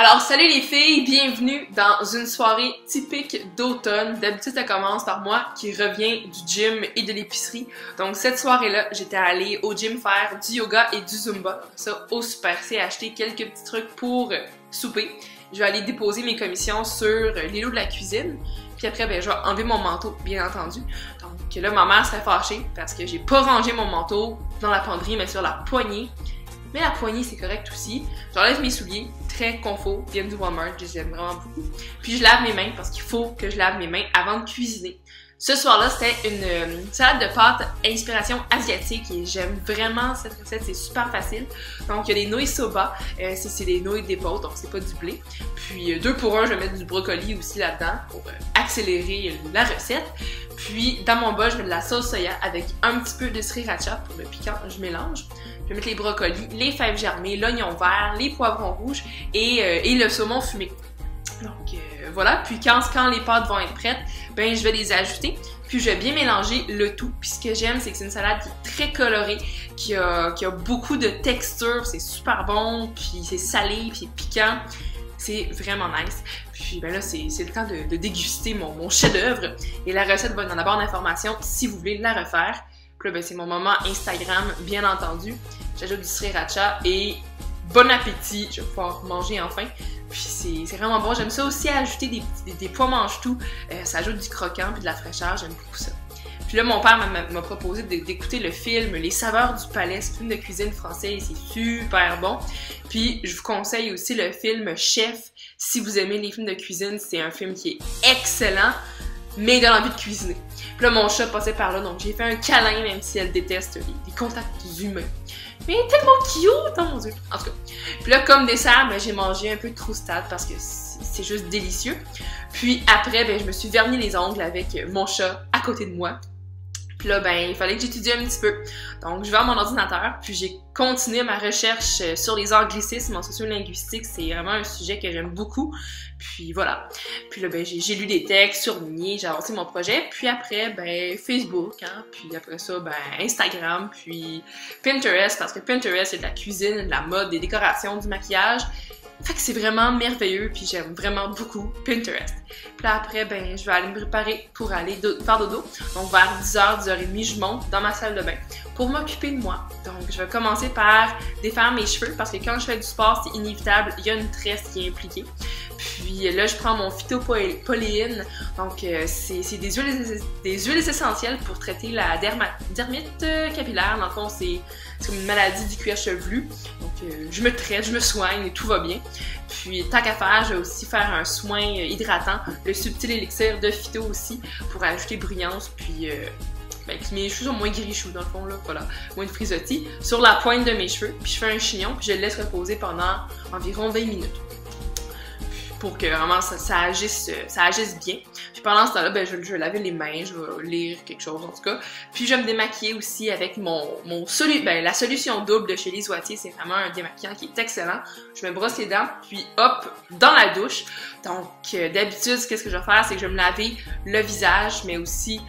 Alors, salut les filles, bienvenue dans une soirée typique d'automne. D'habitude, ça commence par moi qui reviens du gym et de l'épicerie. Donc, cette soirée-là, j'étais allée au gym faire du yoga et du zumba. Ça, au Super C, acheter quelques petits trucs pour souper. Je vais aller déposer mes commissions sur les lots de la cuisine. Puis après, ben, je vais enlever mon manteau, bien entendu. Donc là, ma mère serait fâchée parce que j'ai pas rangé mon manteau dans la penderie, mais sur la poignée. Mais la poignée, c'est correct aussi. J'enlève mes souliers, très confort, viennent du Walmart, je les aime vraiment beaucoup. Puis je lave mes mains parce qu'il faut que je lave mes mains avant de cuisiner. Ce soir-là, c'était une salade de pâtes inspiration asiatique et j'aime vraiment cette recette, c'est super facile. Donc il y a des nouilles soba, c'est des nouilles d'épaule, donc c'est pas du blé. Puis 2 pour 1, je vais mettre du brocoli aussi là-dedans pour accélérer la recette. Puis dans mon bol, je mets de la sauce soya avec un petit peu de sriracha pour le piquant, je mélange. Je vais mettre les brocolis, les fèves germées, l'oignon vert, les poivrons rouges et le saumon fumé. Donc voilà, puis quand les pâtes vont être prêtes, ben je vais les ajouter. Puis je vais bien mélanger le tout. Puis ce que j'aime, c'est que c'est une salade qui est très colorée, qui a beaucoup de texture, c'est super bon, puis c'est salé, puis c'est piquant. C'est vraiment nice. Puis ben là, c'est le temps de déguster mon chef-d'œuvre. Et la recette va être dans la barre d'informations si vous voulez la refaire. Puis là, ben, c'est mon moment Instagram, bien entendu. J'ajoute du sriracha et bon appétit. Je vais pouvoir manger enfin. Puis c'est vraiment bon. J'aime ça aussi ajouter des pois mange-tout. Ça ajoute du croquant puis de la fraîcheur. J'aime beaucoup ça. Puis là, mon père m'a proposé d'écouter le film Les Saveurs du Palais. C'est un film de cuisine français et c'est super bon. Puis je vous conseille aussi le film Chef. Si vous aimez les films de cuisine, c'est un film qui est excellent, mais il donne envie de cuisiner. Puis là, mon chat passait par là, donc j'ai fait un câlin, même si elle déteste les contacts humains. Mais elle est tellement cute, oh mon Dieu! En tout cas. Puis là, comme dessert, ben, j'ai mangé un peu de croustade parce que c'est juste délicieux. Puis après, ben, je me suis verni les ongles avec mon chat à côté de moi. Puis là, ben, il fallait que j'étudie un petit peu. Donc, je vais à mon ordinateur, puis j'ai continué ma recherche sur les anglicismes en sociolinguistique. C'est vraiment un sujet que j'aime beaucoup. Puis voilà. Puis là, ben, j'ai lu des textes, surlignés, j'ai avancé mon projet. Puis après, ben, Facebook, hein. Puis après ça, ben, Instagram, puis Pinterest, parce que Pinterest, c'est de la cuisine, de la mode, des décorations, du maquillage. Fait que c'est vraiment merveilleux, puis j'aime vraiment beaucoup Pinterest. Puis là après, ben, je vais aller me préparer pour aller faire dodo. Donc vers 10h, 10h30, je monte dans ma salle de bain pour m'occuper de moi. Donc je vais commencer par défaire mes cheveux parce que quand je fais du sport, c'est inévitable, il y a une tresse qui est impliquée. Puis là, je prends mon phytopoléine. Donc c'est des huiles essentielles pour traiter la dermite capillaire. Dans le fond, c'est comme une maladie du cuir chevelu. Donc je me traite, je me soigne et tout va bien. Puis tant qu'à faire, je vais aussi faire un soin hydratant, le subtil élixir de phyto aussi, pour ajouter brillance, puis ben, que mes cheveux sont moins gris-choux dans le fond, là, voilà, moins de frisottis, sur la pointe de mes cheveux. Puis je fais un chignon, puis je le laisse reposer pendant environ 20 minutes. Pour que vraiment ça agisse bien. Puis pendant ce temps-là, ben, je vais laver les mains, je vais lire quelque chose en tout cas. Puis je vais me démaquiller aussi avec la solution double de chez Les Oitiers. C'est vraiment un démaquillant qui est excellent. Je me brosse les dents, puis hop, dans la douche. Donc d'habitude, qu'est-ce que je vais faire, c'est que je vais me laver le visage, mais aussi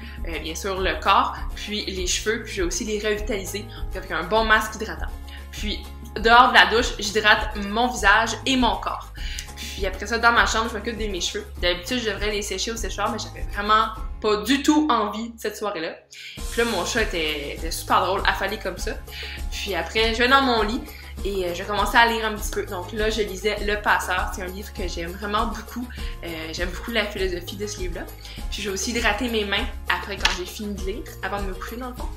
bien sûr le corps, puis les cheveux, puis je vais aussi les revitaliser avec un bon masque hydratant. Puis dehors de la douche, j'hydrate mon visage et mon corps. Puis après ça, dans ma chambre, je m'occupe de mes cheveux. D'habitude, je devrais les sécher au séchoir, mais j'avais vraiment pas du tout envie cette soirée-là. Puis là, mon chat était super drôle, affalé comme ça. Puis après, je vais dans mon lit et je commençais à lire un petit peu. Donc là, je lisais Le Passeur. C'est un livre que j'aime vraiment beaucoup. J'aime beaucoup la philosophie de ce livre-là. Puis je vais aussi hydrater mes mains après quand j'ai fini de lire, avant de me coucher dans le fond.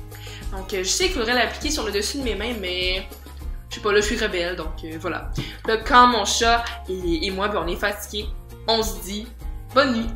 Donc je sais qu'il faudrait l'appliquer sur le dessus de mes mains, mais je sais pas, là je suis rebelle, donc voilà. Là, quand mon chat et moi, ben, on est fatigués, on se dit bonne nuit.